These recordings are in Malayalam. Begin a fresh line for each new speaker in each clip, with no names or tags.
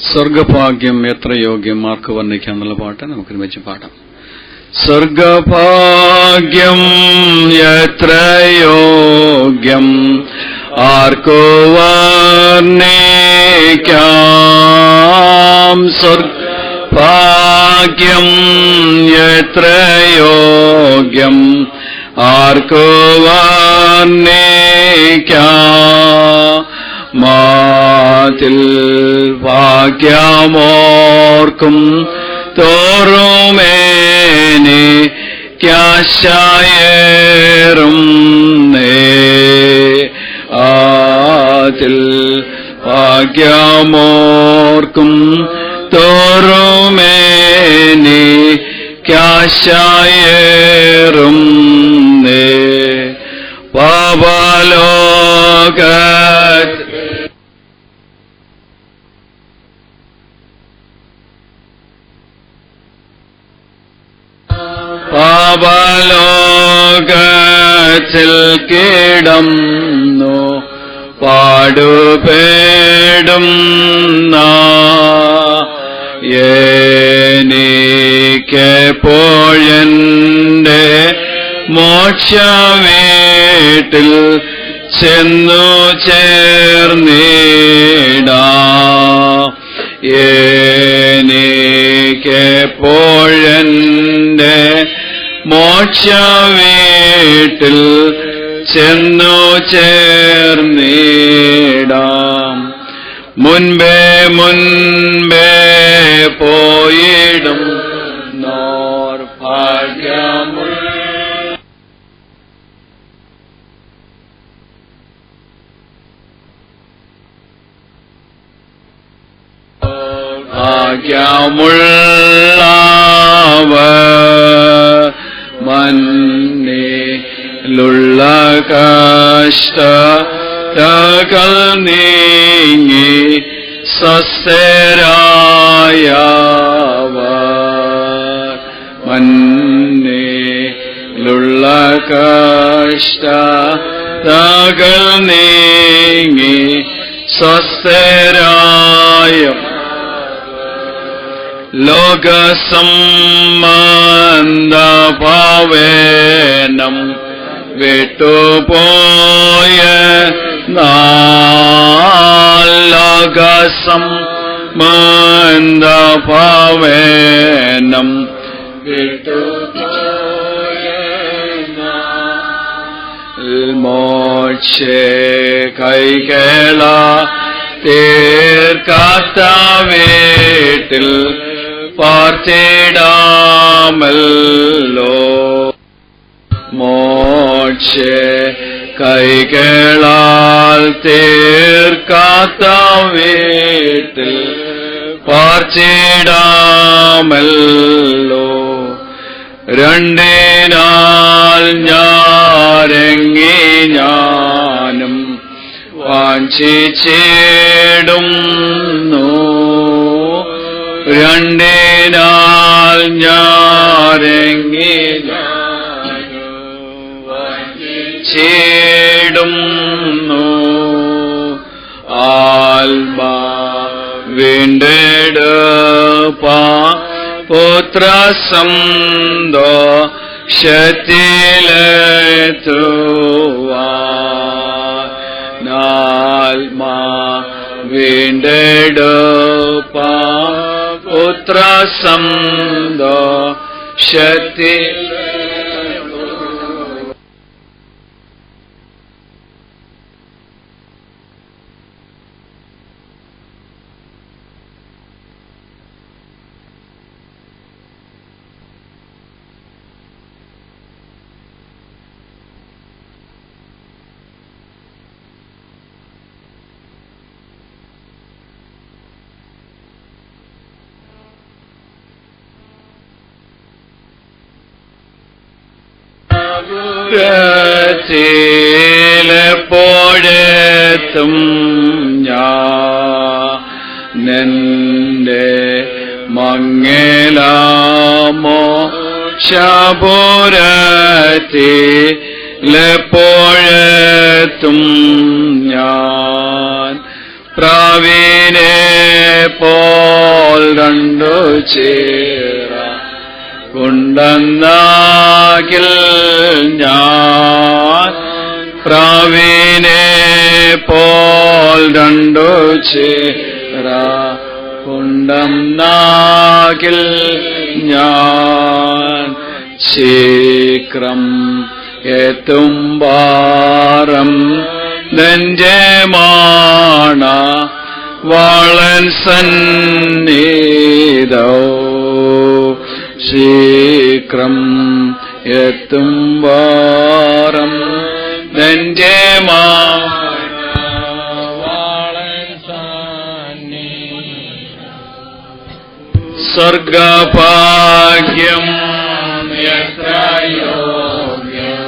സ്വർഗഭാഗ്യം എത്ര യോഗ്യം ആർക്ക് വർണ്ണിക്കാം എന്നുള്ള പാട്ട് നമുക്കൊരു വെച്ച് പാടാം. സ്വർഗഭാഗ്യം എത്ര യോഗ്യം ആർക്കു വർണ്ണിക്കാം. സ്വർഗഭാഗ്യം എത്ര യോഗ്യം ആർക്കു വർണ്ണിക്കാം. മാതിൽ ഭാഗ്യമോർക്കും തോറുമേനി ക്യാശയേറും ആതിൽ ഭാഗ്യമോർക്കും തോറുമേനി ക്യാശയേറും പാപലോക പാപലോകത്തിൽ കിടന്നു പാടുപേടുന്ന എനിക്കെപ്പോഴെന്റെ മോക്ഷവീട്ടിൽ ചെന്നു ചേർന്നിടാം. എനിക്കെപ്പോഴെന്റെ മോക്ഷവീട്ടിൽ ചെന്നു ചേർന്നിടാം. മുൻപേ പോയിടും നോർ ഭാഗ്യമുള്ള ഭാഗ്യമുള്ളവർ മന്നിലുള്ള കഷ്ടതകൾ നീങ്ങി സ്വസ്ഥരായവർ. മന്നിലുള്ള കഷ്ടതകൾ നീങ്ങി സ്വസ്ഥരായ ലോകസംബന്ധ ഭാവേനം വിട്ടുപോയ ലോകസംബന്ധ ഭാവേനം വിട്ടുപോയ മോക്ഷേ കൈകള തീർക്കാത്ത വീട്ടിൽ പാർത്തിടാമല്ലോ. മോക്ഷേ കൈകളാൽ തീർക്കാത്ത വീട്ടിൽ പാർത്തിടാമല്ലോ. രണ്ടിനാൽ ഞാനെങ്ങി ഞാനും വാഞ്ചിച്ചിടുന്നു. രണ്ടിനാൽ ഞാനെങ്ങി വാഞ്ചിച്ചിടുന്നു. ആത്മാ വീണ്ടെടുപ്പാ പുത്രസന്തോഷത്തിലെത്തുവാനാത്മാ വീണ്ടെടുപ്പാ പുത്രസന്തോഷത്തിൽ ത്തിലെപ്പോഴെത്തും ഞാനെന്റെ മംഗലാമോ ശബോരത്തിലെപ്പോഴെത്തും ഞാൻ പ്രാവീണേ പോൽ രണ്ടു ചേര കൊണ്ടെന്നാകിൽ ഞാൻ പ്രാവിനെ പോൽ രണ്ടു ചേര കൊണ്ടെന്നാകിൽ ഞാൻ ശീഘ്രം എത്തും വാരം നെഞ്ചേമാണ വാളൻ സന്നിധോ ശീഘ്രം എത്തും വാരം നെഞ്ചേമാണ വാളൻ സന്നിധോ സ്വർഗഭാഗ്യം എത്ര യോഗ്യം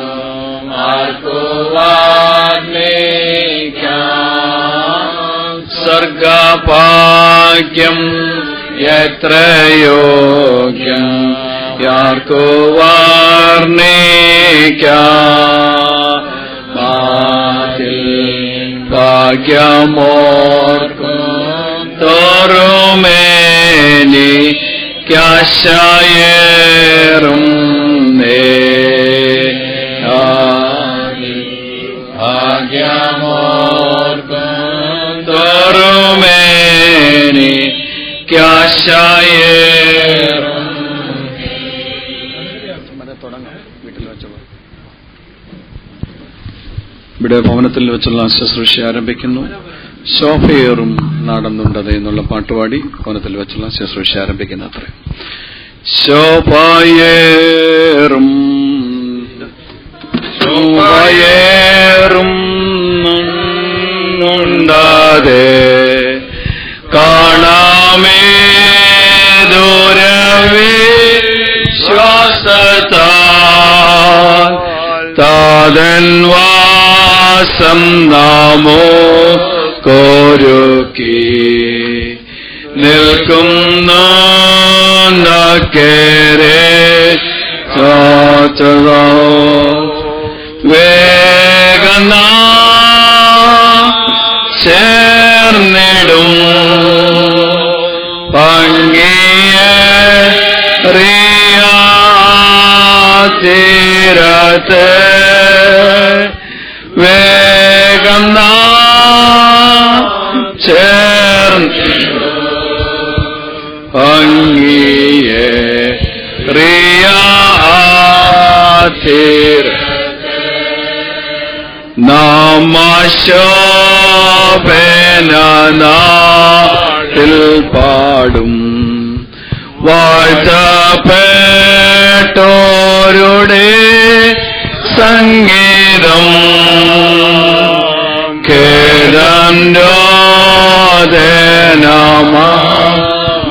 ആർക്കുവാർണിക്കാം സ്വർഗഭാഗ്യം എത്ര യോഗ്യം ആർക്കുവാർണിക്കാം ഭാഗ്യമോർക്കും തോറുമേനി ക്യാശയേറും ഭാഗ്യമോർക്കും തോറുമേനി ക്യാശയേറും. ഇവിടെ ഭവനത്തിൽ വെച്ചുള്ള ശുശ്രൂഷ ആരംഭിക്കുന്നു. ശോഭയേറും നടന്നുണ്ടത് എന്നുള്ള പാട്ടുപാടി ഭവനത്തിൽ വെച്ചുള്ള ശുശ്രൂഷ ആരംഭിക്കുന്ന അത്ര. ശോഭയേറും ശോഭയേറും ഉണ്ടാതെ കാണാമേ ദൂരവേ ശ്വാസത്താൽ താതൻ വാസം നാമോ കോരുക്കി നിൽക്കുന്നു നക്കേരെ സാചരോ വേഗന ചേർന്നിടും ഭംഗിയേറിയ തീരത്ത് വേഗം ചേർന്നിടും ഭംഗിയേറിയ തീരത്ത് നാമശോഭനാട്ടിൽ പാടും വാഴ്ത്തപ്പെട്ടോരുടെ സംഗീതം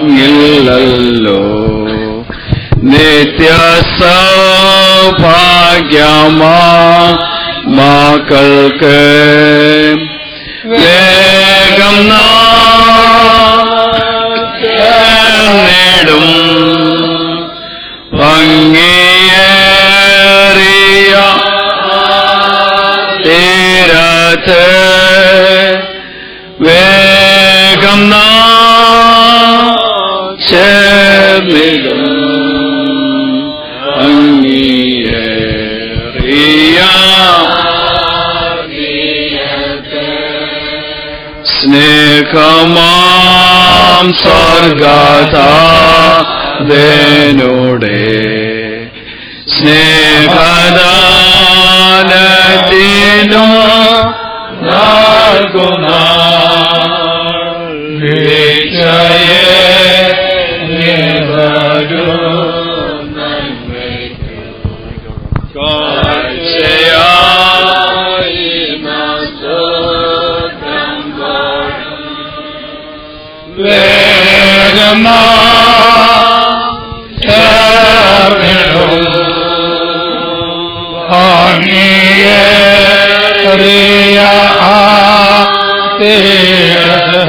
ഖേദന്യോദനമില്ലല്ലോ നിത്യസൗഭാഗ്യമാ മക്കൾക്ക് വേഗം നേടും ഭംഗിയേറിയ തീരത്ത് വേഗം ചേർന്നിടും ഭംഗിയേറിയ സ്നേഹമാം സ്വർഗതാതനോടെ സ്നേഹദാനത്തിനു നൽകുന്ന വീഴ്ചയെ വേഗം ചേർന്നിടും ഭംഗിയേറിയ തീരത്ത്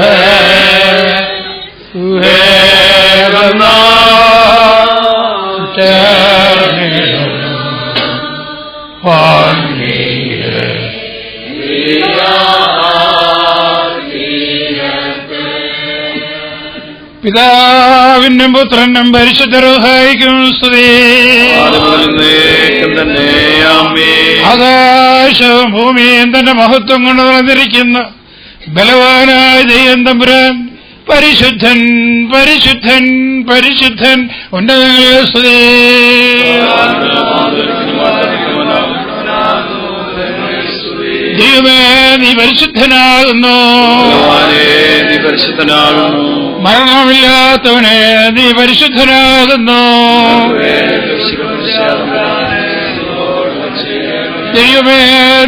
വേഗം ചേർന്നിടും ഭംഗിയേറിയ
പിതാവിനും പുത്രനും പരിശുദ്ധ റൂഹായിക്കും സ്തുതി. ആകാശവും ഭൂമിയും തന്റെ മഹത്വം കൊണ്ട് നിറഞ്ഞിരിക്കുന്ന ബലവാനായ ദൈവം തമ്പുരാൻ പരിശുദ്ധൻ പരിശുദ്ധൻ പരിശുദ്ധൻ ഉന്നതങ്ങളെ സ്തുതി. ദൈവമേ നീ പരിശുദ്ധനാകുന്നു, മരണമില്ലാത്തവനെ നീ പരിശുദ്ധനാകുന്നു. ദൈവമേ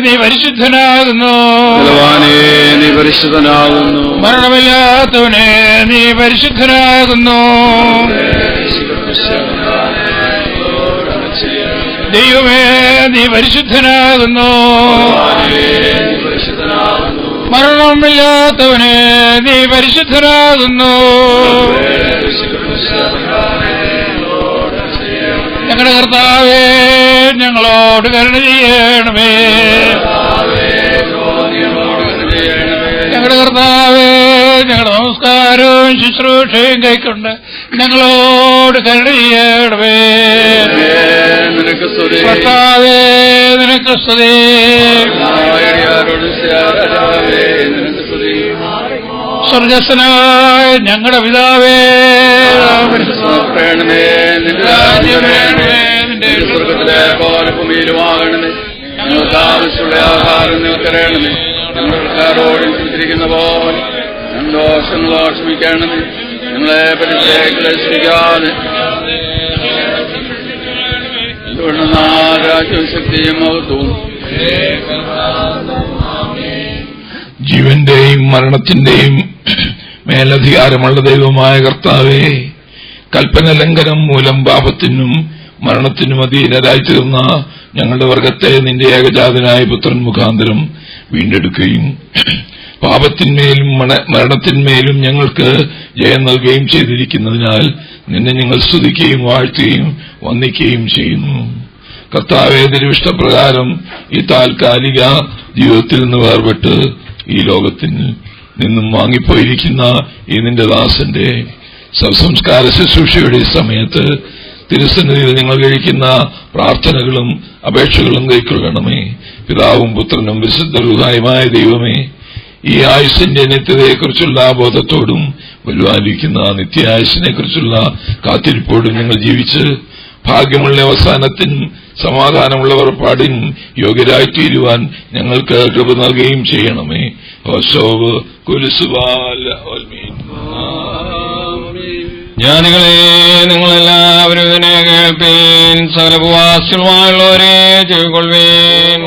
നീ പരിശുദ്ധനാകുന്നു,
നീ പരിശുദ്ധനാകുന്നു.
മരണമില്ലാത്തവനെ നീ പരിശുദ്ധനാകുന്നു. ദൈവമേ നീ പരിശുദ്ധനാകുന്നു, മരണമില്ലാത്തവനെ നീ പരിശുദ്ധനാകുന്നു. ഞങ്ങളുടെ കർത്താവേ ഞങ്ങളോട് കരുണ ചെയ്യണമേ. ഞങ്ങളുടെ കർത്താവേ ഞങ്ങളുടെ നമസ്കാരവും ശുശ്രൂഷയും കൈക്കൊണ്ട് ഞങ്ങളോട് കരുണ ചെയ്യണമേ. കർത്താവേ നിനക്ക് സ്തുതി. സ്വർഗസ്ഥനായ ഞങ്ങളുടെ പിതാവേ,
സ്വർഗത്തിലെ പോലെ ഭൂമിയിലുമാകണമേ. ഞങ്ങൾക്ക് ആവശ്യമുള്ള ആഹാരം നിങ്ങൾക്കറിയണമേ. ഞങ്ങൾക്കാരോട് ചിന്തിരിക്കുന്ന പോലെ ഞങ്ങൾ ദോഷങ്ങളോ ക്ഷമിക്കണമേ. ഞങ്ങളെ പരിശീലിക്കാതെ രാജ്യവും ശക്തിയും മഹത്വവും
ജീവന്റെയും മരണത്തിന്റെയും മേലധികാരമുള്ള ദൈവമായ കർത്താവേ, കൽപ്പന ലംഘനം മൂലം പാപത്തിനും മരണത്തിനും അധീനരായി തീർന്ന ഞങ്ങളുടെ വർഗത്തെ നിന്റെ ഏകജാതനായ പുത്രൻ മുഖാന്തരം വീണ്ടെടുക്കുകയും പാപത്തിന്മേലും മരണത്തിന്മേലും ഞങ്ങൾക്ക് ജയം നൽകുകയും ചെയ്തിരിക്കുന്നതിനാൽ നിന്നെ ഞങ്ങൾ സ്തുതിക്കുകയും വാഴ്ത്തുകയും വന്ദിക്കുകയും ചെയ്യുന്നു. കർത്താവേ, തിരുവിഷ്ടപ്രകാരം ഈ താൽക്കാലിക ജീവിതത്തിൽ നിന്ന് വേർപെട്ട് ഈ ലോകത്തിൽ നിന്നും വാങ്ങിപ്പോയിരിക്കുന്ന ഈ നിന്റെ ദാസന്റെ സംസ്കാര ശുശ്രൂഷയുടെ സമയത്ത് തിരുസന്നിധിയിൽ നിങ്ങൾ കഴിക്കുന്ന പ്രാർത്ഥനകളും അപേക്ഷകളും കൈക്കൊള്ളണമേ. പിതാവും പുത്രനും വിശുദ്ധ റൂഹായുമായ ദൈവമേ, ഈ ആയുസ്സിന്റെ നിത്യതയെക്കുറിച്ചുള്ള ബോധത്തോടും വരുവാനിരിക്കുന്ന നിത്യായുസ്സിനെ കുറിച്ചുള്ള കാത്തിരിപ്പോടും ഞങ്ങൾ ജീവിച്ച് ഭാഗ്യമുള്ള അവസാനത്തിനും സമാധാനമുള്ള ഉറപ്പാടിനും യോഗ്യരായി തീരുവാൻ ഞങ്ങൾക്ക് കൃപ നൽകുകയും ചെയ്യണമേ.
ജ്ഞാനികളെ, നിങ്ങളെല്ലാവരും ഇതിനെ കേൾപ്പീൻ. സകല ഭൂവാസികളുമായുള്ളവരെ ചെവിക്കൊള്ളുവീൻ.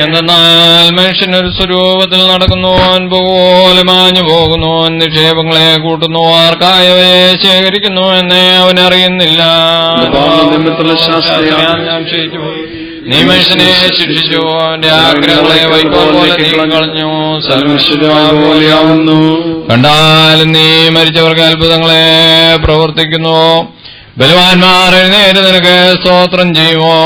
എന്തെന്നാൽ മനുഷ്യനൊരു സ്വരൂപത്തിൽ നടക്കുന്നവൻ പോലെ മാഞ്ഞു പോകുന്നവൻ നിക്ഷേപങ്ങളെ കൂട്ടുന്നു, ആർക്കായവയെ ശേഖരിക്കുന്നു എന്നേ അവൻ അറിയുന്നില്ല. നീ മനുഷ്യനെ ശിക്ഷിച്ചു, അവന്റെ ആഗ്രഹങ്ങളെ വൈക്കോൽ പോലെ നീക്കളഞ്ഞു. കണ്ടാലും നീ മരിച്ചവർക്ക് അത്ഭുതങ്ങളെ പ്രവർത്തിക്കുന്നു. ബലവാന്മാർ എഴുന്നേറ്റ് നിനക്ക് സ്തോത്രം ചെയ്യുമോ?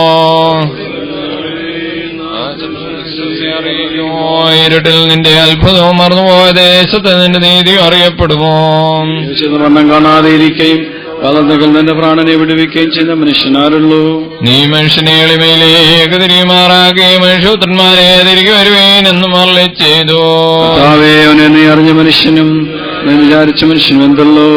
ഇരുട്ടിൽ നിന്റെ അത്ഭുതവും മറന്നുപോയ ദേശത്ത് നിന്റെ നീതിയും അറിയപ്പെടുമോ?
കാണാതെയിരിക്കുകയും വളർന്നുകൾ നിന്റെ പ്രാണനെ വിടുവിക്കുകയും ചെയ്ത മനുഷ്യനാരുള്ളൂ.
നീ മനുഷ്യനെ എളിമയിലേക്ക് തിരികെമാറാക്കുകയും മനുഷ്യപുത്രന്മാരെ തിരികെ വരുവേൻ എന്നും അരുളി ചെയ്തു.
അവനെ നീ അറിഞ്ഞ മനുഷ്യനും വിചാരിച്ച മനുഷ്യനും എന്തല്ലോ?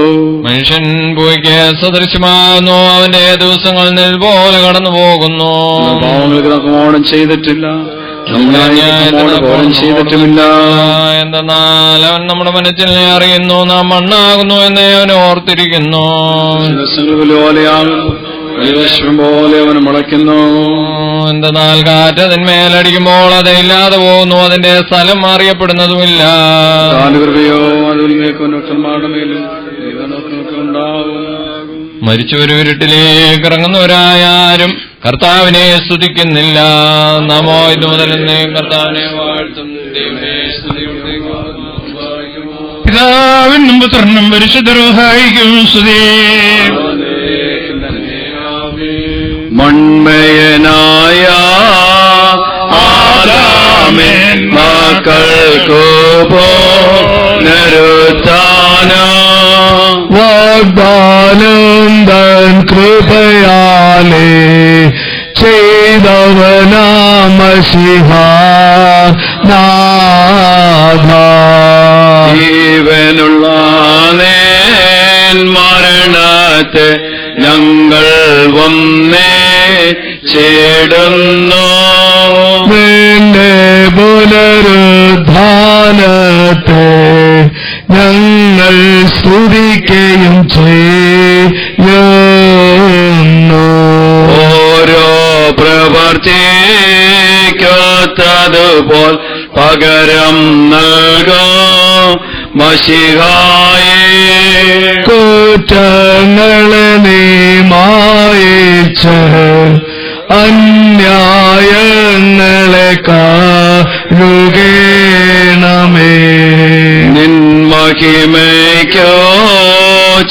മനുഷ്യൻ പോയിക്ക് സദൃശ്യമാകുന്നു, അവന്റെ ദിവസങ്ങൾ നെൽ പോലെ കടന്നു പോകുന്നു.
പാവങ്ങൾക്ക് ഓണം ചെയ്തിട്ടില്ല, ചെയ്തിട്ടുമില്ല.
എന്തെന്നാൽ അവൻ നമ്മുടെ മനസ്സിനെ അറിയുന്നു, നാം മണ്ണാകുന്നു എന്ന് അവൻ ഓർത്തിരിക്കുന്നു.
പോലെ അവന് മുളയ്ക്കുന്നു.
എന്തെന്നാൽ കാറ്റ് അതിന്മേലടിക്കുമ്പോൾ അതില്ലാതെ പോകുന്നു, അതിന്റെ സ്ഥലം അറിയപ്പെടുന്നതുമില്ല.
കൃപയോ അതിൽമേക്കും
മരിച്ചവരും ഇരുട്ടിലേക്ക് ഇറങ്ങുന്നവരായാരും കർത്താവിനെ സ്തുതിക്കുന്നില്ല. നമോ ഇതു മുതൽ കർത്താവിനെ വാഴ്ത്തും.
പിതാവിനും പുത്രനും പരിശുദ്ധ റൂഹായിക്കും സ്തുതി.
മൺമയനായ ആദാമിൻ മക്കൾക്കു
വാഗ്ദാനം തൻ കൃപയാലേ ചെയ്തവനാമശിഹാ നാഥ.
ജീവനുള്ള മരണത്തെ ഞങ്ങൾ വന്നേ ചേടുന്നു.
നിന്റെ പുനരുദ്ധാനത്തെ ഞങ്ങൾ സ്തുതിക്കുകയും ചെയ്യുന്നു.
ഓരോ പ്രവർത്തിക്കത്തതുപോൽ പകരം നൽകോ മശിഹായേ.
കുറ്റങ്ങളെ നീ മായിച്ച് അന്യായങ്ങളെ കഴുകേണമേ.
നിൻ മഹിമയ്ക്കോ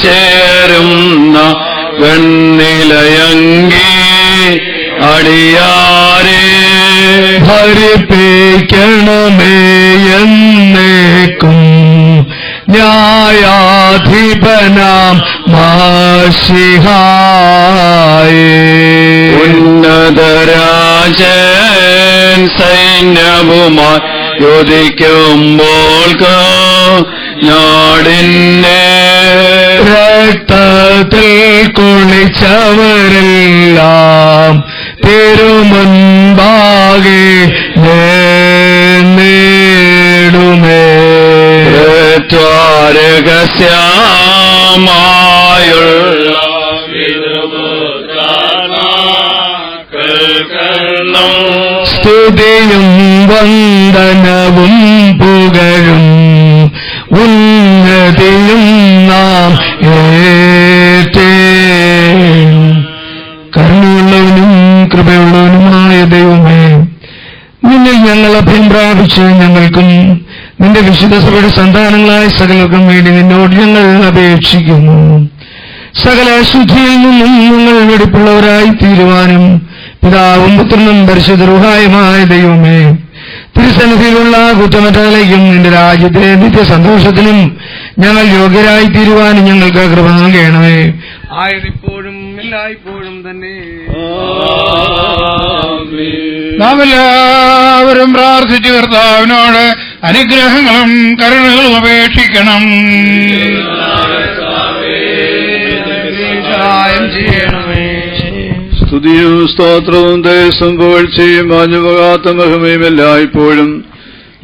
ചേരുന്ന വെണ്ണിലയങ്കി അടിയാരേ
ഭരിപ്പിക്കണമേ എന്നേക്കും ന്യായാധിപനാം മശിഹായേ.
ഉന്നതരാജൻ സൈന്യവുമായി യോജിക്കുമ്പോൾ നാടിന്റെ
രക്തത്തിൽ കുളിച്ചവരെല്ലാം തിരുമുൻപാകെ നേടുമേ.
രഹസ്യമായുള്ള
സ്തുതിയും വന്ദനവും പുകഴും ഉന്നതിയും നാം കരുണയുള്ളവനും കൃപയുള്ളവനുമായ ദൈവമേ, നിന്നിൽ ഞങ്ങൾ അഭയം പ്രാപിച്ച് ഞങ്ങൾക്കും നിന്റെ വിശുദ്ധ സഭയുടെ സന്താനങ്ങളായ സകലർക്കും വേണ്ടി നിന്നോട് ഞങ്ങൾ അപേക്ഷിക്കുന്നു. സകല അശുദ്ധിയിൽ നിന്നും ഞങ്ങൾ വെടിപ്പുള്ളവരായി തീരുവാനും പിതാവും പുത്രനും പരിശുദ്ധ റൂഹായുമായ ദൈവമേ, തിരുസന്നിധിയിലുള്ള കുറ്റമറ്റകളിലേക്കും നിന്റെ രാജ്യത്തിലെ നിത്യസന്തോഷത്തിനും ഞങ്ങൾ യോഗ്യരായി തീരുവാനും ഞങ്ങൾക്ക് കൃപ നൽകണമേ. ആയതിപ്പോഴും എല്ലായ്പ്പോഴും തന്നെ.
നാം എല്ലാവരും പ്രാർത്ഥിച്ചു കർത്താവിനോട് അനുഗ്രഹങ്ങളും കരുണകളും അപേക്ഷിക്കണം.
സഹായം ചെയ്യണമേ.
സ്തുതിയും സ്തോത്രവും ദേശം പുകഴ്ചയും മാഞ്ഞുപോകാത്ത മഹിമയും എല്ലായ്പ്പോഴും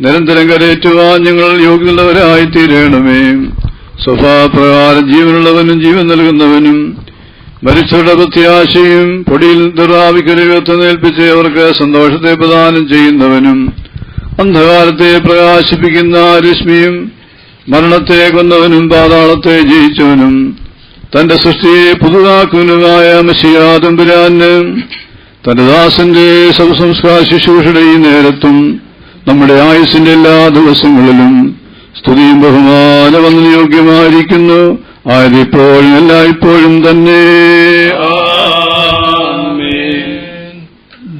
നിരന്തരം കരയേറ്റുവാൻ ഞങ്ങൾ യോഗ്യതയുള്ളവരായി തീരണമേ. സ്വഭാവപ്രകാരം ജീവനുള്ളവനും ജീവൻ നൽകുന്നവനും മരിച്ചവരുടെ പ്രത്യാശയും പൊടിയിൽ ദുരാവിക്കരുകത്തേൽപ്പിച്ച് അവർക്ക് സന്തോഷത്തെ പ്രദാനം ചെയ്യുന്നവനും അന്ധകാരത്തെ പ്രകാശിപ്പിക്കുന്ന രശ്മിയും മരണത്തെ കൊന്നവനും പാതാളത്തെ ജയിച്ചവനും തന്റെ സൃഷ്ടിയെ പുതുതാക്കുന്നതുമായ മശിഹാ തമ്പുരാന് തന്റെ ദാസന്റെ ശവസംസ്കാര ശുശ്രൂഷയുടെ ഈ നേരത്തും നമ്മുടെ ആയുസ്സിന്റെ എല്ലാ ദിവസങ്ങളിലും സ്തുതിയും ബഹുമാനവന്ന് യോഗ്യമായിരിക്കുന്നു. ആയതിപ്പോഴും എല്ലായ്പ്പോഴും തന്നെ.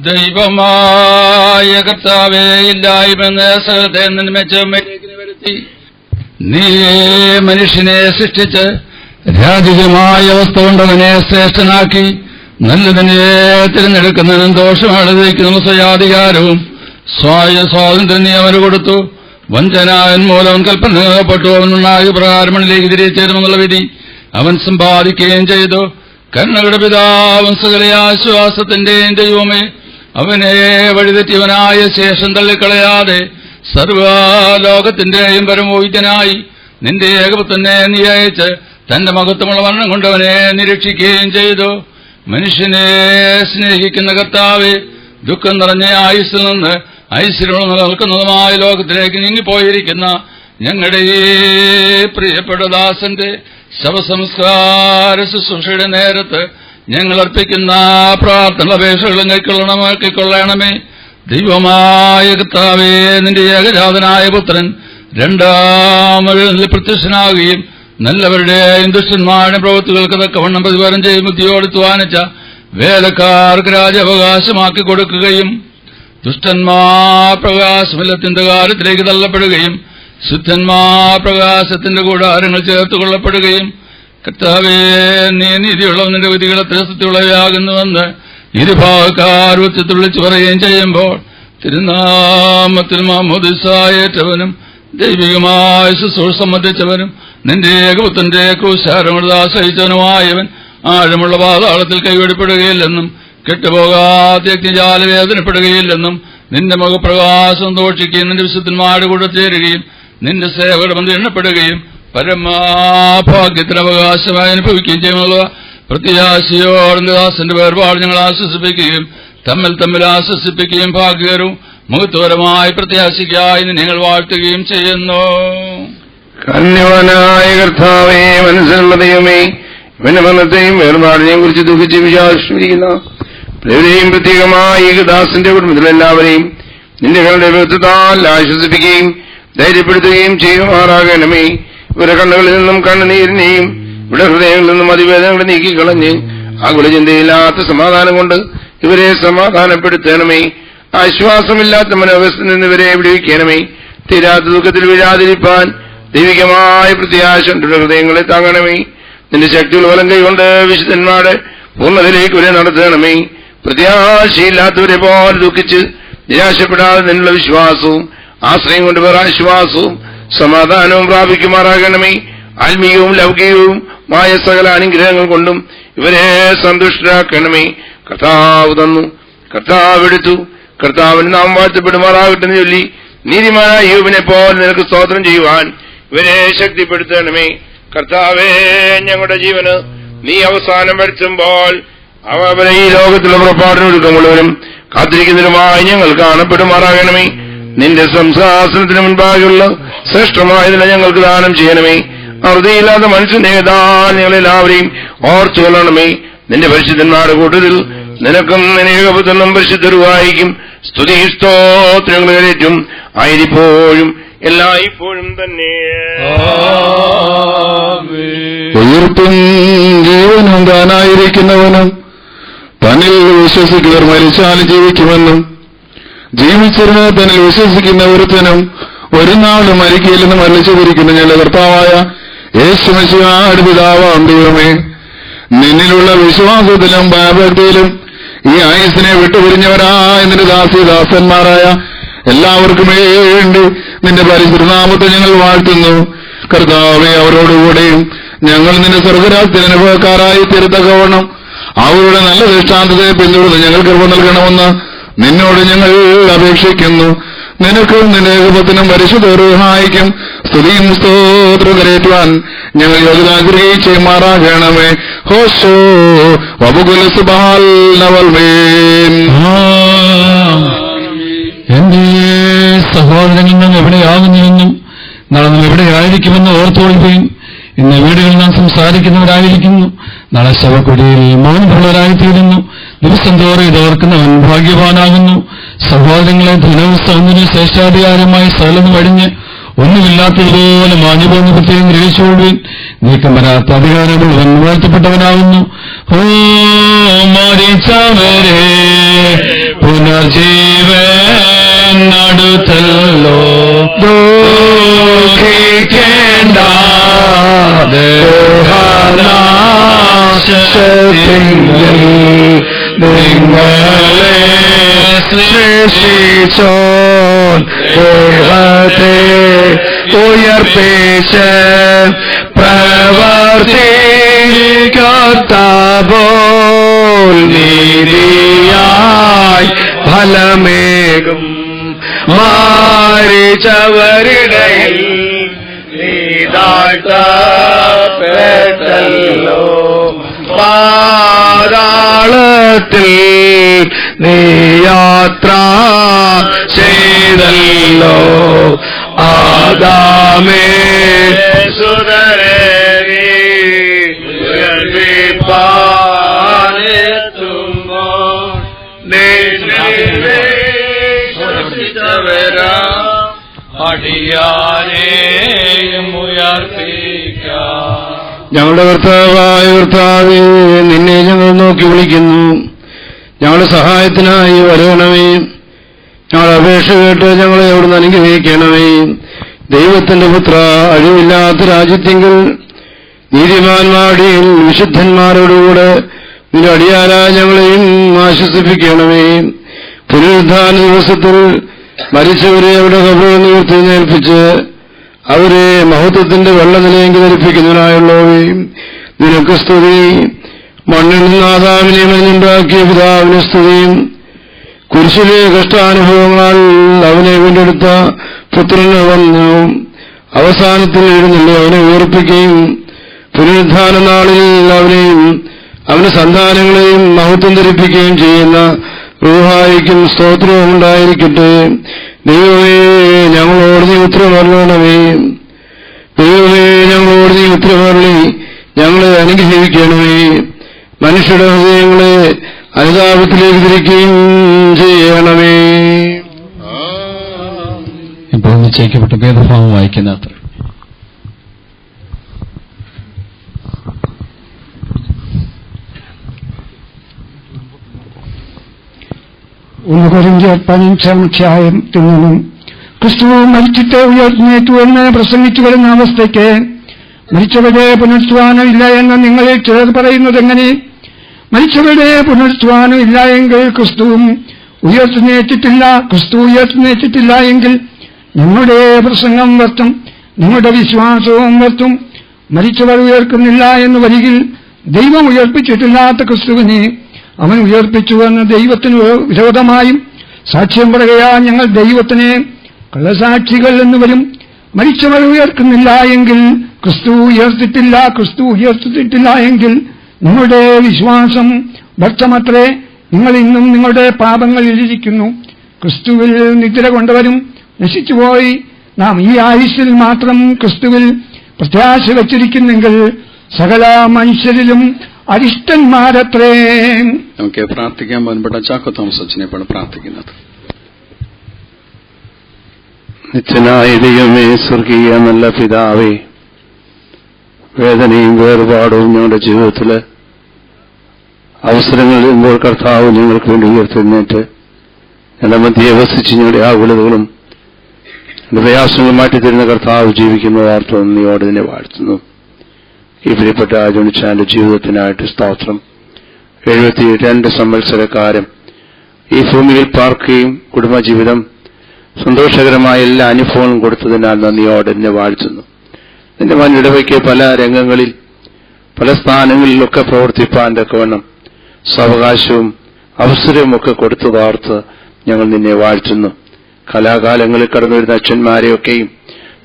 ദൈവമായ കർത്താവേ, ഇല്ലായ്മ സകലത്തെ വരുത്തി നീ മനുഷ്യനെ സൃഷ്ടിച്ച് രാജകീയമായ അവസ്ഥ കൊണ്ടവനെ ശ്രേഷ്ഠനാക്കി നല്ലതിനെ തിരഞ്ഞെടുക്കുന്നതിനും ദോഷമാണെന്ന സ്വയാധികാരവും സ്വാതന്ത്ര്യം നീ അവന് കൊടുത്തു. വഞ്ചനായൻ മൂലം കൽപ്പനപ്പെട്ടു. അവനുണ്ടായ പ്രകാരമണിലേക്ക് തിരികെ ചേരുമെന്നുള്ള വിധി അവൻ സമ്പാദിക്കുകയും ചെയ്തു. കരുണകളുടെ പിതാവും സകല ആശ്വാസത്തിന്റെയും ദൈവമേ, അവനെ വഴിതെറ്റിയവനായ ശേഷം തള്ളിക്കളയാതെ സർവ്വലോകത്തിന്റെയും പരമോഹിതനായി നിന്റെ ഏകപുത്രനെ നീ അയച്ച് തന്റെ മഹത്വമുള്ള വർണ്ണം കൊണ്ടവനെ നിരീക്ഷിക്കുകയും ചെയ്തു. മനുഷ്യനെ സ്നേഹിക്കുന്ന കർത്താവെ, ദുഃഖം നിറഞ്ഞ ആയുസ്സിൽ നിന്ന് ഐശ്വര്യം നിലനിൽക്കുന്നതുമായ ലോകത്തിലേക്ക് നീങ്ങിപ്പോയിരിക്കുന്ന ഞങ്ങളുടെ ഈ പ്രിയപ്പെട്ട ദാസന്റെ ശവസംസ്കാര ശുശ്രൂഷയുടെ നേരത്ത് ഞങ്ങൾ അർപ്പിക്കുന്ന പ്രാർത്ഥന അപേക്ഷകളും കൈക്കൊള്ളണമേ. ദൈവമായ കർത്താവേ, നിന്റെ ഏകജാതനായ പുത്രൻ രണ്ടാമത് പ്രത്യക്ഷനാകുകയും നല്ലവരുടെയും ദുഷ്ടന്മാരുടെ പ്രവൃത്തികൾക്ക് തക്കവണ്ണം പ്രതിഫലം ചെയ്യും ബുദ്ധിയോട് ത്വാനിച്ച വേലക്കാർക്ക് രാജാവകാശമാക്കി കൊടുക്കുകയും ദുഷ്ടന്മാർ പ്രകാശമില്ലത്തിന്റെ കാലത്തിലേക്ക് തള്ളപ്പെടുകയും
ശുദ്ധന്മാർ പ്രകാശത്തിന്റെ കൂടാരങ്ങൾ ചേർത്തുകൊള്ളപ്പെടുകയും കർത്താവേ, നീ നീതിയുള്ളവൻ, നിന്റെ വിധികൾ എത്ര സത്യമുള്ളവയാകുന്നുവെന്ന് ഇരുഭാഗക്കാർ ഉച്ചത്തിൽ വിളിച്ചു പറയുകയും ചെയ്യുമ്പോൾ തിരുനാമത്തിൽ മാമോദിസായേറ്റവനും ദൈവികമായ ശുശ്രൂഷ സംബന്ധിച്ചവനും നിന്റെ ഏകപുത്രന്റെ ക്രൂശാരമുള്ള സഹിച്ചവനുമായവൻ ആഴമുള്ള പാതാളത്തിൽ കൈവെടിപ്പെടുകയില്ലെന്നും കെട്ടുപോകാത്ത യജ്ഞജാല വേദനപ്പെടുകയില്ലെന്നും നിന്റെ മുഖപ്രകാശം ദോഷിക്കുകയും നിന്റെ വിശുദ്ധന്മാരുടെ കൂടെ ചേരുകയും നിന്റെ സേവകരുടെ ബന്ധം എണ്ണപ്പെടുകയും പരമാഭാഗ്യത്തിന് അവകാശമായി അനുഭവിക്കുകയും ചെയ്യുന്നുള്ള പ്രത്യാശയോടെ ദാസന്റെ വേർപാട് ഞങ്ങൾ ആശ്വസിപ്പിക്കുകയും തമ്മിൽ ആശ്വസിപ്പിക്കുകയും ഭാഗ്യകരവും മുഖത്വരമായ പ്രത്യാശയ്ക്കായി ഞങ്ങൾ വാഴ്ത്തുകയും ചെയ്യുന്നു.
കന്യവാനായ കർത്താവേ, മനസ്സിലുള്ള ദൈവമേ, ഇവന്റെ മരണത്തെയും വേർപാടിനെയും കുറിച്ച് ദുഃഖിച്ച് വിശ്വാസിച്ചിരിക്കുന്ന പ്രവരെയും പ്രത്യേകമായി ഈ ദാസന്റെ കുടുംബത്തിലെല്ലാവരെയും നിന്റെ കണ്ണിന്റെ വ്യക്തത്താൽ ആശ്വസിപ്പിക്കുകയും ധൈര്യപ്പെടുത്തുകയും ചെയ്യുമാറാകണമേ. ഇവരുടെ കണ്ണുകളിൽ നിന്നും കണ്ണുനീരിനെയും ഇവിടെ ഹൃദയങ്ങളിൽ നിന്നും അതിവേദനകളെ നീക്കിക്കളഞ്ഞ് ആകുലചിന്തയില്ലാത്ത സമാധാനം കൊണ്ട് ഇവരെ സമാധാനപ്പെടുത്തണമേ. ആശ്വാസമില്ലാത്ത മനോവസ്ഥയിൽ നിന്ന് ഇവരെ വിടുവിക്കണമേ. തീരാത്ത ദുഃഖത്തിൽ വീഴാതിരിപ്പാൻ ദൈവികമായ പ്രത്യാശ ഹൃദയങ്ങളെ താങ്ങണമേ. നിന്റെ ശക്തിയുള്ള വലം കൈകൊണ്ട് വിശുദ്ധന്മാരുടെ പൂർണ്ണതയിലേക്ക് ഇവരെ നടത്തണമേ. പ്രത്യാശയില്ലാത്തവരെ പോലെ ദുഃഖിച്ച് നിരാശപ്പെടാതെ നിന്നുള്ള വിശ്വാസവും ആശ്രയം കൊണ്ട് വേറെ ആശ്വാസവും സമാധാനവും പ്രാപിക്കുമാറാകണമേ. ആത്മീയവും ലൗകികവുമായ സകല അനുഗ്രഹങ്ങൾ കൊണ്ടും ഇവരെ സന്തുഷ്ടരാക്കണമേ. കർത്താവ് തന്നു, കർത്താവ് എടുത്തു, കർത്താവിന് നാം വാഴ്ത്തപ്പെടുമാറാകട്ടെന്ന് ചൊല്ലി നീതിമാനായ യോബിനെ പോലെ നിനക്ക് സ്തോത്രം ചെയ്യുവാൻ ഇവരെ ശക്തിപ്പെടുത്തണമേ. കർത്താവേ, ഞങ്ങളുടെ ജീവന് നീ അവസാനം വരുത്തുമ്പോൾ അവരെ ഈ ലോകത്തിലുള്ള പുറപ്പാടിനൊരുക്കമുള്ളവരും കാത്തിരിക്കുന്നതിനുമായി ഞങ്ങൾ കാണപ്പെടുമാറാകണമേ. നിന്റെ സംസാസനത്തിന് മുൻപാകെയുള്ള ശ്രേഷ്ഠമായതിനെ ഞങ്ങൾക്ക് ദാനം ചെയ്യണമേ. അറുതിയില്ലാത്ത മനുഷ്യനേതാൽ ഞങ്ങളെല്ലാവരെയും ഓർത്തുകൊള്ളണമേ. നിന്റെ പരിശുദ്ധന്മാരുടെ കൂട്ടത്തിൽ നിനക്കും നിനേകപുത്രനും പരിശുദ്ധരുവായിരിക്കും സ്തുതി സ്തോത്രങ്ങളേറ്റും ആയിരിപ്പോഴും എല്ലായ്പ്പോഴും തന്നെ.
ഉയർപ്പും ജീവനും താനായിരിക്കുന്നവനും തന്നിൽ വിശ്വസിക്കുന്നവർ മരിച്ചാലും ജീവിക്കുമെന്നും ജീവിച്ചിരുന്ന തന്നിൽ വിശ്വസിക്കുന്ന ഒരുത്തനും ഒരു നാളും മരിക്കയില്ലെന്ന് മരിച്ചുകൊണ്ടിരിക്കുന്ന ഞങ്ങളുടെ കർത്താവായ യേശുമിശിഹായുടെ പിതാവാം ദൈവമേ, നിന്നിലുള്ള വിശ്വാസത്തിലും ഭയഭക്തിയിലും ഈ ആയുസ്സിനെ വിട്ടുപിരിഞ്ഞവരായ നിന്റെ ദാസന്മാരായ എല്ലാവർക്കും വേണ്ടി നിന്റെ പരിശുദ്ധനാമത്തെ ഞങ്ങൾ വാഴ്ത്തുന്നു. കർത്താവേ, അവരോടുകൂടെയും ഞങ്ങൾ നിന്റെ സ്വർഗരാജ്യത്തിന് അനുഭവക്കാരായി തീരത്തക്കവണ്ണം അവരുടെ നല്ല ദൃഷ്ടാന്തത്തെ പിന്തുടർന്ന് ഞങ്ങൾ കൃപ നൽകണമെന്ന് നിന്നോട് ഞങ്ങൾ അപേക്ഷിക്കുന്നു. നിനക്കും നിന്റെ ഏകപുത്രനും പരിശുദ്ധ റൂഹായിക്കും സ്തുതിയും സ്തോത്രം കരേറ്റുവാൻ ഞങ്ങൾ യോഗ്യത ചെയ്യുമാറാകണമേ. ഹോശോ വബുകുല സുബ്ഹാൽ നവൽമേൻ.
എന്റെ സഹോദരങ്ങൾ നാം എവിടെയാകുന്നുവെന്നും നാളെ നാം എവിടെയായിരിക്കുമെന്ന് ഓർത്തുകൊള്ളുകയും ഇന്ന് വീടുകളിൽ നാം സംസാരിക്കുന്നവരായിരിക്കുന്നു, നാളെ ശവക്കുടിയിൽ മൗനമുള്ളവരായിത്തീരുന്നു. ദിവസം തോറും ഇത് ഓർക്കുന്നവൻ ഭാഗ്യവാനാകുന്നു. സഹോദരങ്ങളെ, ധനവും സൗന്ദര്യ ശ്രേഷ്ഠാധികാരമായി സകലം കഴിഞ്ഞ് ഒന്നുമില്ലാത്തതുപോലെ മാഞ്ഞുപോകുന്ന പ്രത്യേകം ഗ്രഹിച്ചുകൊള്ളുവിൻ. നീക്കം വരാത്ത അധികാരമുള്ളവൻ വാഴ്ത്തപ്പെട്ടവനാകുന്നു. ഓ മരിച്ചവരെ പുനർജീവൻ അടുത്തല്ലോ, ദുഃഖിക്കേണ്ട നിങ്ങളെ സൃഷ്ടിച്ചോൻ ദൈവത്തെ ഉയർപ്പിച്ച് പ്രവർത്തിക്കോൽ നീതിയായി ഫലമേകും മാരിച്ചവരിടയിൽ നീതാഴ്ത്തപ്പെട്ടല്ലോ. പാതാളത്തിൽ നീ യാത്ര ചെയ്തല്ലോ. ആദാമേ സുതരേ ഉയർത്തിപ്പാനെത്തുമ്പോൾ അടിയാനെയും ഉയർത്തിക്കാം.
ഞങ്ങളുടെ കർത്താവായ കർത്താവേ, നിന്നെ ഞങ്ങൾ നോക്കി വിളിക്കുന്നു. ഞങ്ങളുടെ സഹായത്തിനായി വരണമേ. ഞങ്ങളുടെ അപേക്ഷ കേട്ട് ഞങ്ങളെ അവിടുന്ന് അനുഗ്രഹിക്കണമേ. ദൈവത്തിന്റെ പുത്ര, അഴിവില്ലാത്ത രാജ്യത്തെങ്കിൽ നീതിമാന്മാരുടെയും വിശുദ്ധന്മാരോടുകൂടെ നിന്റെ അടിയാരായ ഞങ്ങളെയും ആശ്വസിപ്പിക്കണമേ. പുനരുദ്ധാന ദിവസത്തിൽ മരിച്ചവരെ അവരുടെ കബറുകൾ ഉയർത്തെഴുന്നേൽപ്പിച്ച് അവരെ മഹത്വത്തിന്റെ വെള്ളനിലയെങ്കിൽ ധരിപ്പിക്കുന്നതിനായുള്ളവേ, നിനക്ക് സ്തുതി. മണ്ണിൽ നിന്ന് ആദാമിനെ മഞ്ഞുണ്ടാക്കിയ പിതാവിന് സ്തുതിയും, കുരിശിലെ കഷ്ടാനുഭവങ്ങളാൽ അവനെ വീണ്ടെടുത്ത പുത്രന് വന്നു അവസാനത്തിൽ എഴുന്നള്ളി അവനെ ഉയർപ്പിക്കുകയും പുനരുദ്ധാന നാളിൽ അവനെയും അവന്റെ സന്താനങ്ങളെയും മഹത്വം ധരിപ്പിക്കുകയും ചെയ്യുന്ന റൂഹായിക്കും സ്തോത്രവും ഉണ്ടായിരിക്കട്ടെ. ദൈവമേ, ഞങ്ങളോട് നീ ഉത്തരമരുളണമേ. ദൈവമേ, ഞങ്ങളോട് നീ ഉത്തരമരുളി ഞങ്ങളെ അനുഗ്രഹിക്കണമേ. മനുഷ്യരുടെ ഹൃദയങ്ങളെ അനുതാപത്തിലേക്ക് തിരിക്കുകയും ചെയ്യണമേ.
ഇപ്പോൾ നിശ്ചയിക്കപ്പെട്ട ഭേദഭാവം വായിക്കുന്ന അത്ര.
Corinthians 15 നിന്നും ക്രിസ്തു മരിച്ചിട്ട് ഉയർന്നേറ്റു എന്ന് പ്രസംഗിച്ചു വരുന്ന അവസ്ഥയ്ക്ക് മരിച്ചവരുടെ പുനരുത്ഥാനം ഇല്ല എന്ന് നിങ്ങളിൽ ചിലർ പറയുന്നത് എങ്ങനെ? മരിച്ചവരുടെ പുനരുത്ഥാനം ഇല്ല എങ്കിൽ ക്രിസ്തു ഉയർത്തുന്നേറ്റിട്ടില്ല എങ്കിൽ നിങ്ങളുടെ പ്രസംഗം വ്യർത്ഥം, നിങ്ങളുടെ വിശ്വാസവും വ്യർത്ഥം. മരിച്ചവർ ഉയർക്കുന്നില്ല എന്ന് വരികിൽ ദൈവം ഉയർപ്പിച്ചിട്ടില്ലാത്ത ക്രിസ്തുവിനെ അവൻ ഉയർപ്പിച്ചുവെന്ന് ദൈവത്തിന് വിരോധമായും സാക്ഷ്യം പറയുകയാൽ ഞങ്ങൾ ദൈവത്തിന് കള്ളസാക്ഷികൾ എന്ന് വരും. മരിച്ചവർ ഉയർക്കുന്നില്ല എങ്കിൽ ക്രിസ്തു ഉയർത്തിട്ടില്ല എങ്കിൽ നിങ്ങളുടെ വിശ്വാസം വ്യർത്ഥമത്രേ. നിങ്ങൾ ഇന്നും നിങ്ങളുടെ പാപങ്ങളിലിരിക്കുന്നു. ക്രിസ്തുവിൽ നിദ്ര കൊണ്ടവരും നശിച്ചുപോയി. നാം ഈ ആയുസ്സിൽ മാത്രം ക്രിസ്തുവിൽ പ്രത്യാശ വച്ചിരിക്കുന്നെങ്കിൽ സകല മനുഷ്യരിലും അരിഷ്ടന്മാരത്രേ.
നമുക്ക് പ്രാർത്ഥിക്കാൻ മുൻപ് ചാക്കോ തോമസ് അച്ഛനെപ്പോഴും പ്രാർത്ഥിക്കുന്നത്.
നിത്യനായ ദൈവമേ, സ്വർഗീയ നല്ല പിതാവേ, വേദനയും വേർപാടും ഞങ്ങളുടെ ജീവിതത്തില് അവസരങ്ങൾ വരുമ്പോൾ കർത്താവ് ഞങ്ങൾക്ക് വേണ്ടി ഉയർത്തെഴുന്നേറ്റ് ഞങ്ങളുടെ മധ്യേ വസിച്ച് ഞങ്ങളുടെ ആകുലതകളും ഞങ്ങളുടെ പ്രയാസങ്ങളും മാറ്റിത്തരുന്ന കർത്താവ് ജീവിക്കുന്ന വാർത്ത നന്ദിയോടെ ഇതിനെ വാഴ്ത്തുന്നു. ഈ പ്രിയപ്പെട്ട ജോണിച്ചാന്റെ ജീവിതത്തിനായിട്ട് സ്തോത്രം. 72 സംവത്സരക്കാലം ഈ ഭൂമിയിൽ പാർക്കുകയും കുടുംബജീവിതം സന്തോഷകരമായ എല്ലാ അനുഭവങ്ങളും കൊടുത്തതിനാൽ നന്ദിയോടെ എന്നെ വാഴ്ത്തുന്നു. എന്റെ മണ്ണിടവയ്ക്ക് പല രംഗങ്ങളിൽ പല സ്ഥാനങ്ങളിലൊക്കെ പ്രവർത്തിപ്പാൻ തക്കവണ്ണം സാവകാശവും അവസരവും ഒക്കെ കൊടുത്തു വാർത്ത് ഞങ്ങൾ നിന്നെ വാഴ്ത്തുന്നു. കലാകാലങ്ങളിൽ കടന്നുവരുന്ന അച്ഛന്മാരെയൊക്കെയും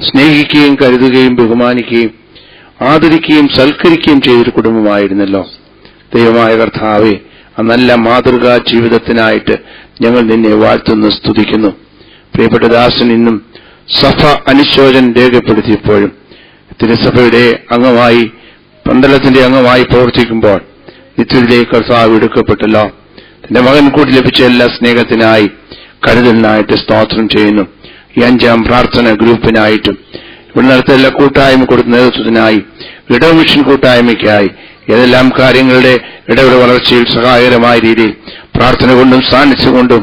സ്നേഹിക്കുകയും കരുതുകയും ബഹുമാനിക്കുകയും ആദരിക്കുകയും സൽക്കരിക്കുകയും ചെയ്തൊരു കുടുംബമായിരുന്നല്ലോ. ദൈവമായ കർത്താവേ, ആ നല്ല മാതൃകാ ജീവിതത്തിനായിട്ട് ഞങ്ങൾ നിന്നെ വാഴ്ത്തുന്നു, സ്തുതിക്കുന്നു. പ്രിയപ്പെട്ട ദാസൻ ഇന്നും സഭ അനുശോചനം രേഖപ്പെടുത്തിയപ്പോഴും തിരുസഭയുടെ അംഗമായി പന്തളത്തിന്റെ അംഗമായി പ്രവർത്തിക്കുമ്പോൾ നിത്യത്തിലേക്ക് കർത്താവ് എടുക്കപ്പെട്ടല്ലോ. തന്റെ മകൻ കൂടി ലഭിച്ച എല്ലാ സ്നേഹത്തിനായി കരുതലിനായിട്ട് സ്തോത്രം ചെയ്യുന്നു. ഈ 5ാം പ്രാർത്ഥന ഗ്രൂപ്പിനായിട്ടും ഇവിടെ നടത്തിയ എല്ലാ കൂട്ടായ്മ കൊടുത്ത നേതൃത്വത്തിനായി ഇടവമിഷൻ കൂട്ടായ്മയ്ക്കായി ഏതെല്ലാം കാര്യങ്ങളുടെ ഇടപെടൽ വളർച്ചയിൽ സഹായകരമായ രീതിയിൽ പ്രാർത്ഥന കൊണ്ടും സാന്നിധ്യം കൊണ്ടും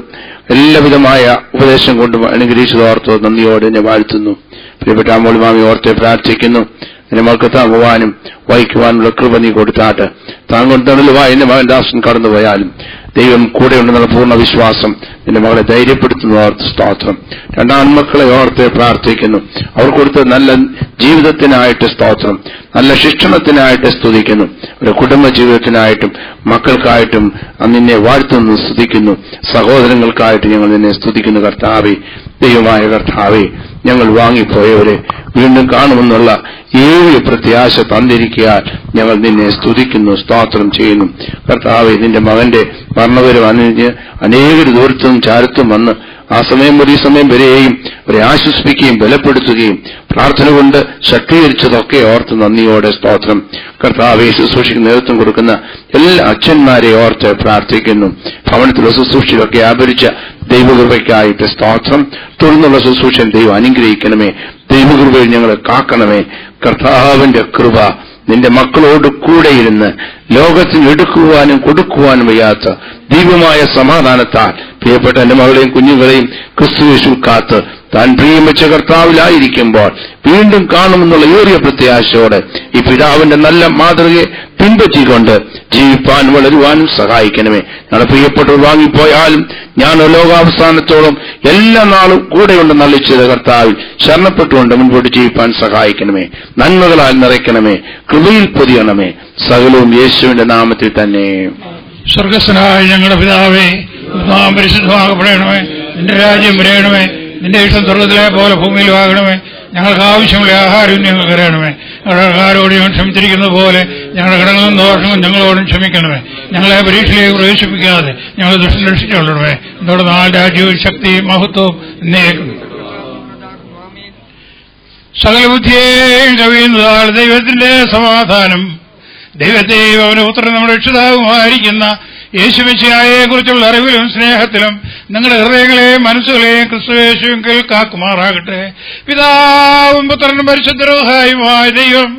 എല്ലാവിധമായ ഉപദേശം കൊണ്ടും അനുഗ്രഹിച്ചതോർത്ത് നന്ദിയോടെ എന്നെ വാഴ്ത്തുന്നു. പ്രിയപ്പെട്ട അമ്മോളിമാമി ഓർത്തെ പ്രാർത്ഥിക്കുന്നു. നിന്റെ മകൾക്ക് താങ്ങുവാനും വഹിക്കുവാനുള്ള കൃപ നീ കൊടുത്താട്ട്. താങ്കൊണ്ടുവായി എന്റെ മകൻ ദാസൻ കടന്നുപോയാലും ദൈവം കൂടെയുണ്ടെന്നുള്ള പൂർണ്ണ വിശ്വാസം നിന്റെ മകളെ ധൈര്യപ്പെടുത്തുന്ന ഓർത്ത് സ്തോത്രം. 2 ആൺമക്കളെ ഓർത്ത് പ്രാർത്ഥിക്കുന്നു. അവർ കൊടുത്ത നല്ല ജീവിതത്തിനായിട്ട് സ്തോത്രം, നല്ല ശിക്ഷണത്തിനായിട്ട് സ്തുതിക്കുന്നു. ഒരു കുടുംബ ജീവിതത്തിനായിട്ടും മക്കൾക്കായിട്ടും നിന്നെ വാഴ്ത്തുന്നു, സ്തുതിക്കുന്നു. സഹോദരങ്ങൾക്കായിട്ട് ഞങ്ങൾ നിന്നെ സ്തുതിക്കുന്നു. കർത്താവേ, ദൈവമായ കർത്താവേ, ഞങ്ങൾ വാങ്ങിപ്പോയവരെ വീണ്ടും കാണുമെന്നുള്ള ഏഴ് പ്രത്യാശ തന്നിരിക്കാൻ ഞങ്ങൾ നിന്നെ സ്തുതിക്കുന്നു, സ്തോത്രം ചെയ്യുന്നു. കർത്താവേ, നിന്റെ മകന്റെ മരണവരും അണിഞ്ഞ് അനേകർ ദൂരത്തും ചാരത്തും വന്ന് ആ സമയം ഒരു സമയം വരെയും അവരെ ആശ്വസിപ്പിക്കുകയും ബലപ്പെടുത്തുകയും പ്രാർത്ഥന കൊണ്ട് ശക്തീകരിച്ചതൊക്കെ ഓർത്ത് നന്ദിയോടെ സ്തോത്രം. കർത്താവെ, ശുശ്രൂഷയ്ക്ക് നേതൃത്വം കൊടുക്കുന്ന എല്ലാ അച്ഛന്മാരെ ഓർത്ത് പ്രാർത്ഥിക്കുന്നു. ഭവനത്തിലുള്ള ശുശ്രൂഷയിലൊക്കെ വ്യാപരിച്ച ദൈവകൃപയ്ക്കായിട്ട് സ്തോത്രം. തുടർന്നുള്ള ശുശ്രൂഷൻ ദൈവം അനുഗ്രഹിക്കണമേ. ദൈവകൃപയിൽ ഞങ്ങളെ കാക്കണമേ. കർത്താവിന്റെ കൃപ നിന്റെ മക്കളോട് കൂടെയിരുന്ന് ലോകത്തിന് എടുക്കുവാനും കൊടുക്കുവാനും വയ്യാത്ത ദിവ്യമായ സമാധാനത്താൽ പ്രിയപ്പെട്ട എന്റെ മകളെയും കുഞ്ഞുങ്ങളെയും ക്രിസ്തുയേശു കാത്ത് താൻ പ്രിയം വെച്ച കർത്താവിലായിരിക്കുമ്പോൾ വീണ്ടും കാണുമെന്നുള്ള ഏറിയ പ്രത്യാശയോടെ ഈ പിതാവിന്റെ നല്ല മാതൃകയെ പിൻപറ്റിക്കൊണ്ട് ജീവിപ്പാൻ വളരുവാനും സഹായിക്കണമേ. ഞങ്ങളെ പ്രിയപ്പെട്ടവർ വാങ്ങിപ്പോയാലും ഞാൻ ലോകാവസാനത്തോളം എല്ലാ നാളും കൂടെയുണ്ട് നല്ലിച്ചത് കർത്താവിൽ ശരണപ്പെട്ടുകൊണ്ട് മുൻപോട്ട് ജീവിപ്പാൻ സഹായിക്കണമേ. നന്മകളാൽ നിറയ്ക്കണമേ, കൃപയിൽ പൊതിയണമേ. സകലവും യേശുവിന്റെ നാമത്തിൽ തന്നെ.
സ്വർഗസ്ഥനായ ഞങ്ങളുടെ പിതാവേ, നാം പരിശുദ്ധമാകപ്പെടണമേ. നിന്റെ രാജ്യം വരയണമേ. നിന്റെ ഇഷ്ടം സ്വർഗത്തിലെ പോലെ ഭൂമിയിലും ആകണമേ. ഞങ്ങൾക്ക് ആവശ്യമുള്ള ആഹാരവും ഞങ്ങൾക്ക് തരണമേ. ഞങ്ങളുടെ ആഹാരോട് ഞങ്ങൾ ക്ഷമിച്ചിരിക്കുന്നത് പോലെ ഞങ്ങളുടെ കടങ്ങളും ദോഷവും ഞങ്ങളോടും ക്ഷമിക്കണമേ. ഞങ്ങളെ പരീക്ഷയിലേക്ക് പ്രവേശിപ്പിക്കാതെ ഞങ്ങൾ ദുഷ്ടം രക്ഷിച്ചുകൊള്ളണമേ. എന്നോട് നാല് രാജ്യവും ശക്തിയും മഹത്വവും എന്നേക്കും. സകല ബുദ്ധിയെയും കവിയുന്നതാണ് ദൈവത്തിന്റെ സമാധാനം. ദൈവത്തെയും അവന്റെ പുത്രൻ നമ്മുടെ രക്ഷിതാവുമായിരിക്കുന്ന യേശുമിശിഹായെ കുറിച്ചുള്ള അറിവിലും സ്നേഹത്തിലും നിങ്ങളുടെ ഹൃദയങ്ങളെയും മനസ്സുകളെയും ക്രിസ്തുയേശുവിൽ കാക്കുമാറാകട്ടെ. പിതാവും പുത്രനും പരിശുദ്ധ റൂഹായുമായ ദൈവം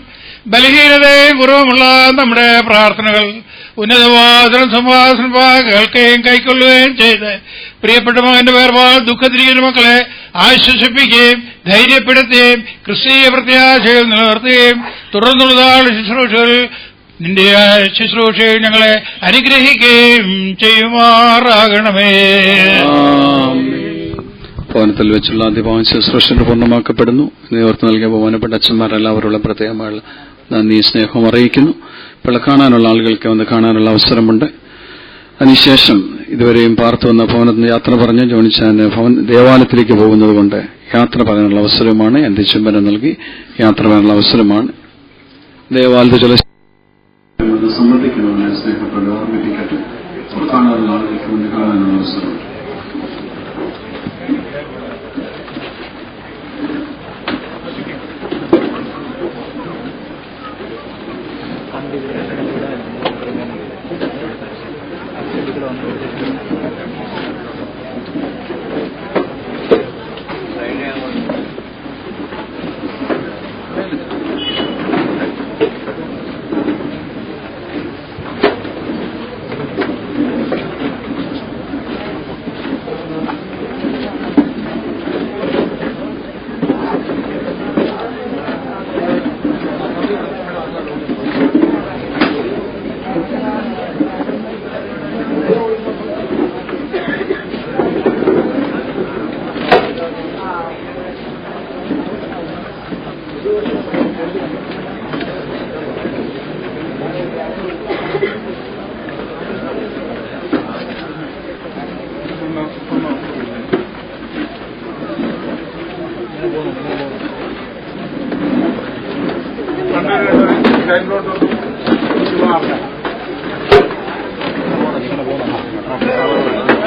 ബലഹീനതയും കുറവുമുള്ള നമ്മുടെ പ്രാർത്ഥനകൾ ഉന്നതവാദനം സംവാദനം കേൾക്കുകയും കൈക്കൊള്ളുകയും ചെയ്ത് പ്രിയപ്പെട്ട മകന്റെ വേർപാട് ദുഃഖത്തിരിക്കുന്ന മക്കളെ ആശ്വസിപ്പിക്കുകയും ധൈര്യപ്പെടുത്തുകയും ക്രിസ്തീയ പ്രത്യാശയിൽ നിലനിർത്തുകയും തുടർന്നുള്ളതാണ് ശുശ്രൂഷകൾ നിന്റെ ശുശ്രൂഷയിൽ ഞങ്ങളെ അനുഗ്രഹിക്കുകയും ചെയ്യുമാറാകണമേ.
ഭവനത്തിൽ വെച്ചുള്ള ആദ്യഭാവം ശുശ്രൂഷ പൂർണ്ണമാക്കപ്പെടുന്നു. നേതൃത്വം നൽകിയ ബഹുമാനപ്പെട്ട അച്ഛന്മാരെല്ലാവരുള്ള പ്രത്യേകമായ നന്ദി സ്നേഹവും അറിയിക്കുന്നു. ഇപ്പോൾ കാണാനുള്ള ആളുകൾക്ക് വന്ന് കാണാനുള്ള അവസരമുണ്ട്. അതിനുശേഷം ഇതുവരെയും പാർത്തു വന്ന ഭവനത്തിന് യാത്ര പറഞ്ഞ് ജോണിച്ചാൻ ദേവാലയത്തിലേക്ക് പോകുന്നത് കൊണ്ട് യാത്ര പറയാനുള്ള അവസരമാണ്. എന്റെ ചുംബനം നൽകി യാത്ര പറയാനുള്ള അവസരമാണ്. ദേവാലയത്തിൽ ചില സംബന്ധിക്കണമെന്ന് ഞാൻ സ്നേഹത്തോടെ ഓർമ്മിപ്പിക്കട്ടെ. കാണാനുള്ള ആളുകൾക്ക് വന്ന് കാണാനുള്ള അവസരം.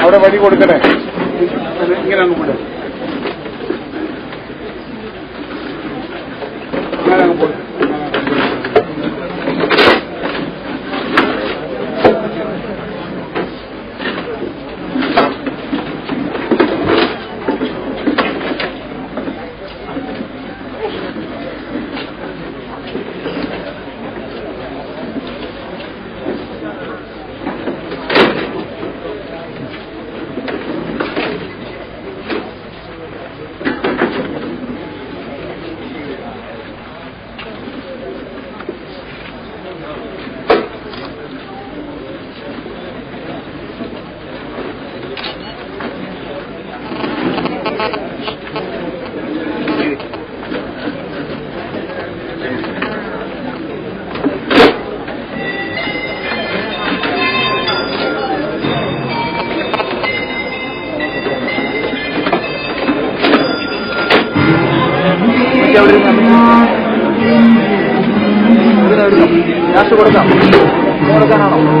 അവിടെ വഴി കൊടുക്കണേ. ഇങ്ങനെ അങ്ങ് പോട്ടെ, അങ്ങനെ അങ്ങ് പോട്ടെ. കൊടുക്കാനാണോ?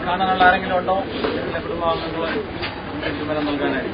കാണാനുള്ള ആരെങ്കിലും ഉണ്ടോ? കുടുംബാംഗങ്ങൾ ചുമതല നൽകാനായി.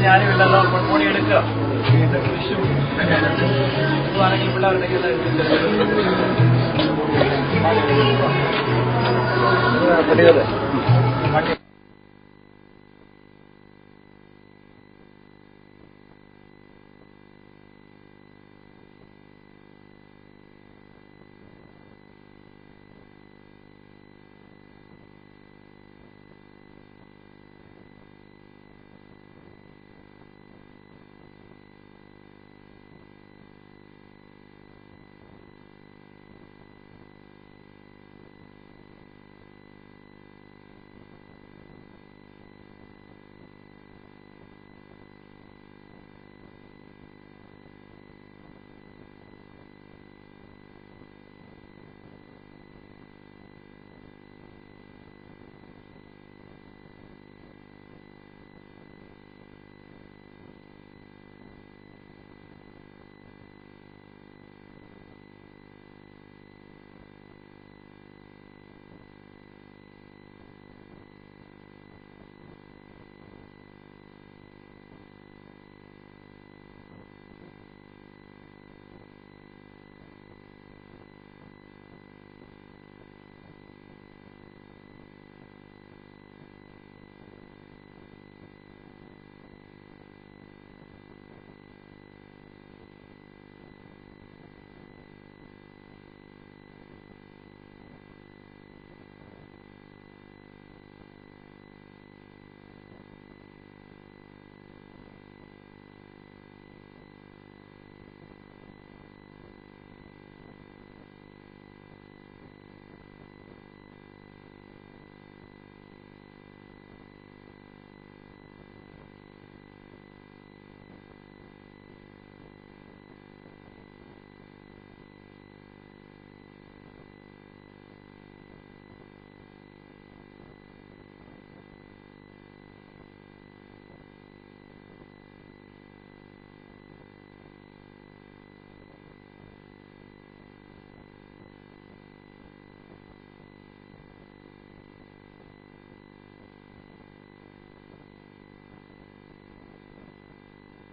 ഞാനുമില്ലല്ലോ പൊടി എടുക്കുക ആണെങ്കിൽ പിള്ളേരുടെ